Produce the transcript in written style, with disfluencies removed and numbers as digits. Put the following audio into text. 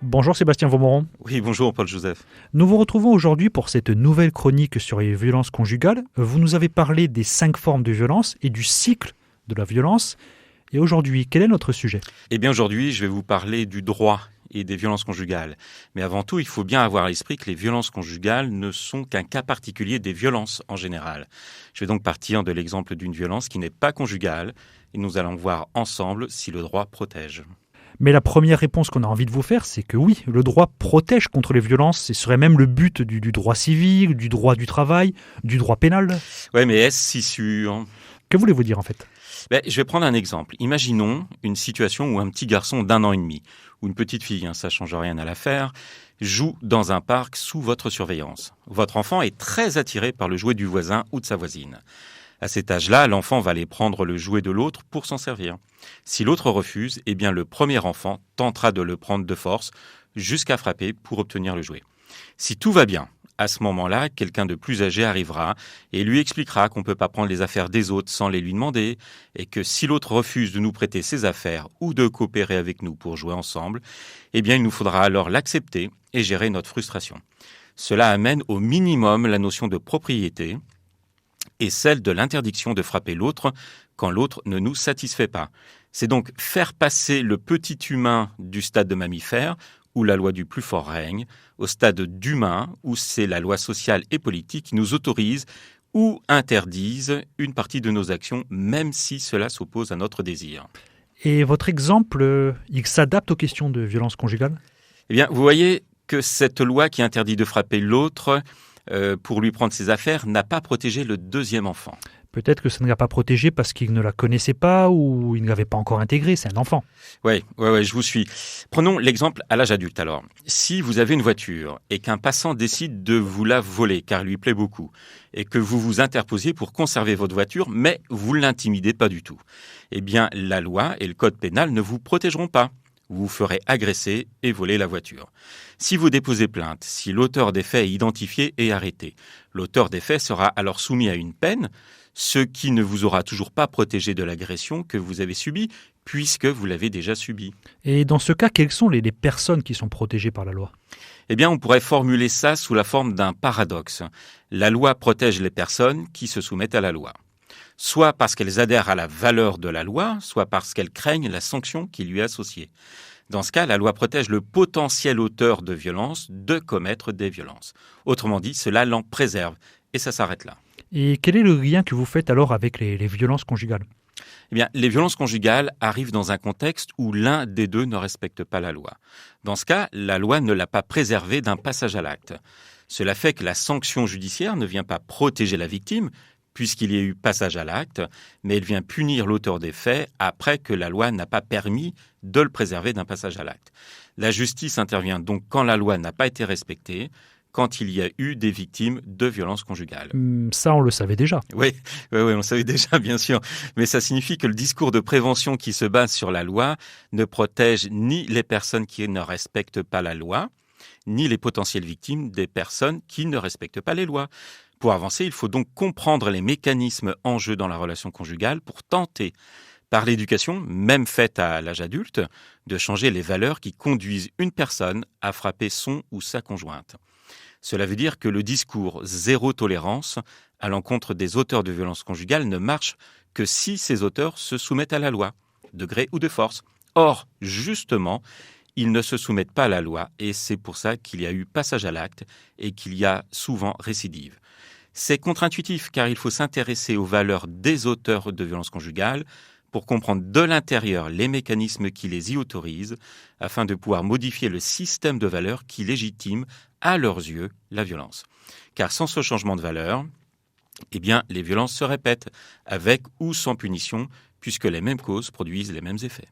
Bonjour Sébastien Vaumoron. Oui, bonjour Paul-Joseph. Nous vous retrouvons aujourd'hui pour cette nouvelle chronique sur les violences conjugales. Vous nous avez parlé des 5 formes de violence et du cycle de la violence. Et aujourd'hui, quel est notre sujet ? Eh bien aujourd'hui, je vais vous parler du droit et des violences conjugales. Mais avant tout, il faut bien avoir à l'esprit que les violences conjugales ne sont qu'un cas particulier des violences en général. Je vais donc partir de l'exemple d'une violence qui n'est pas conjugale et nous allons voir ensemble si le droit protège. Mais la première réponse qu'on a envie de vous faire, c'est que oui, le droit protège contre les violences. Ce serait même le but du droit civil, du droit du travail, du droit pénal. Ouais, mais est-ce si sûr ? Que voulez-vous dire en fait ? Je vais prendre un exemple. Imaginons une situation où un petit garçon d'1 an et demi, ou une petite fille, ça change rien à l'affaire, joue dans un parc sous votre surveillance. Votre enfant est très attiré par le jouet du voisin ou de sa voisine. À cet âge-là, l'enfant va aller prendre le jouet de l'autre pour s'en servir. Si l'autre refuse, eh bien le premier enfant tentera de le prendre de force jusqu'à frapper pour obtenir le jouet. Si tout va bien, à ce moment-là, quelqu'un de plus âgé arrivera et lui expliquera qu'on ne peut pas prendre les affaires des autres sans les lui demander et que si l'autre refuse de nous prêter ses affaires ou de coopérer avec nous pour jouer ensemble, eh bien il nous faudra alors l'accepter et gérer notre frustration. Cela amène au minimum la notion de propriété et celle de l'interdiction de frapper l'autre quand l'autre ne nous satisfait pas. C'est donc faire passer le petit humain du stade de mammifère, où la loi du plus fort règne, au stade d'humain, où c'est la loi sociale et politique qui nous autorise ou interdise une partie de nos actions, même si cela s'oppose à notre désir. Et votre exemple, il s'adapte aux questions de violence conjugale ? Eh bien, vous voyez que cette loi qui interdit de frapper l'autre pour lui prendre ses affaires n'a pas protégé le deuxième enfant. Peut-être que ça ne l'a pas protégé parce qu'il ne la connaissait pas ou il ne l'avait pas encore intégrée, c'est un enfant. Oui, je vous suis. Prenons l'exemple à l'âge adulte alors. Si vous avez une voiture et qu'un passant décide de vous la voler car il lui plaît beaucoup et que vous vous interposiez pour conserver votre voiture mais vous ne l'intimidez pas du tout, eh bien la loi et le code pénal ne vous protégeront pas. Vous vous ferez agresser et voler la voiture. Si vous déposez plainte, si l'auteur des faits est identifié et arrêté, l'auteur des faits sera alors soumis à une peine, ce qui ne vous aura toujours pas protégé de l'agression que vous avez subie, puisque vous l'avez déjà subie. Et dans ce cas, quelles sont les personnes qui sont protégées par la loi ? Eh bien, on pourrait formuler ça sous la forme d'un paradoxe. La loi protège les personnes qui se soumettent à la loi. Soit parce qu'elles adhèrent à la valeur de la loi, soit parce qu'elles craignent la sanction qui lui est associée. Dans ce cas, la loi protège le potentiel auteur de violence de commettre des violences. Autrement dit, cela l'en préserve. Et ça s'arrête là. Et quel est le lien que vous faites alors avec les violences conjugales ? Eh bien, les violences conjugales arrivent dans un contexte où l'un des deux ne respecte pas la loi. Dans ce cas, la loi ne l'a pas préservé d'un passage à l'acte. Cela fait que la sanction judiciaire ne vient pas protéger la victime, puisqu'il y a eu passage à l'acte, mais elle vient punir l'auteur des faits après que la loi n'a pas permis de le préserver d'un passage à l'acte. La justice intervient donc quand la loi n'a pas été respectée, quand il y a eu des victimes de violences conjugales. Ça, on le savait déjà. Oui, on le savait déjà, bien sûr. Mais ça signifie que le discours de prévention qui se base sur la loi ne protège ni les personnes qui ne respectent pas la loi, ni les potentielles victimes des personnes qui ne respectent pas les lois. Pour avancer, il faut donc comprendre les mécanismes en jeu dans la relation conjugale pour tenter, par l'éducation, même faite à l'âge adulte, de changer les valeurs qui conduisent une personne à frapper son ou sa conjointe. Cela veut dire que le discours zéro tolérance à l'encontre des auteurs de violences conjugales ne marche que si ces auteurs se soumettent à la loi, de gré ou de force. Or, justement, ils ne se soumettent pas à la loi et c'est pour ça qu'il y a eu passage à l'acte et qu'il y a souvent récidive. C'est contre-intuitif car il faut s'intéresser aux valeurs des auteurs de violences conjugales pour comprendre de l'intérieur les mécanismes qui les y autorisent afin de pouvoir modifier le système de valeurs qui légitime à leurs yeux la violence. Car sans ce changement de valeur, eh bien, les violences se répètent avec ou sans punition puisque les mêmes causes produisent les mêmes effets.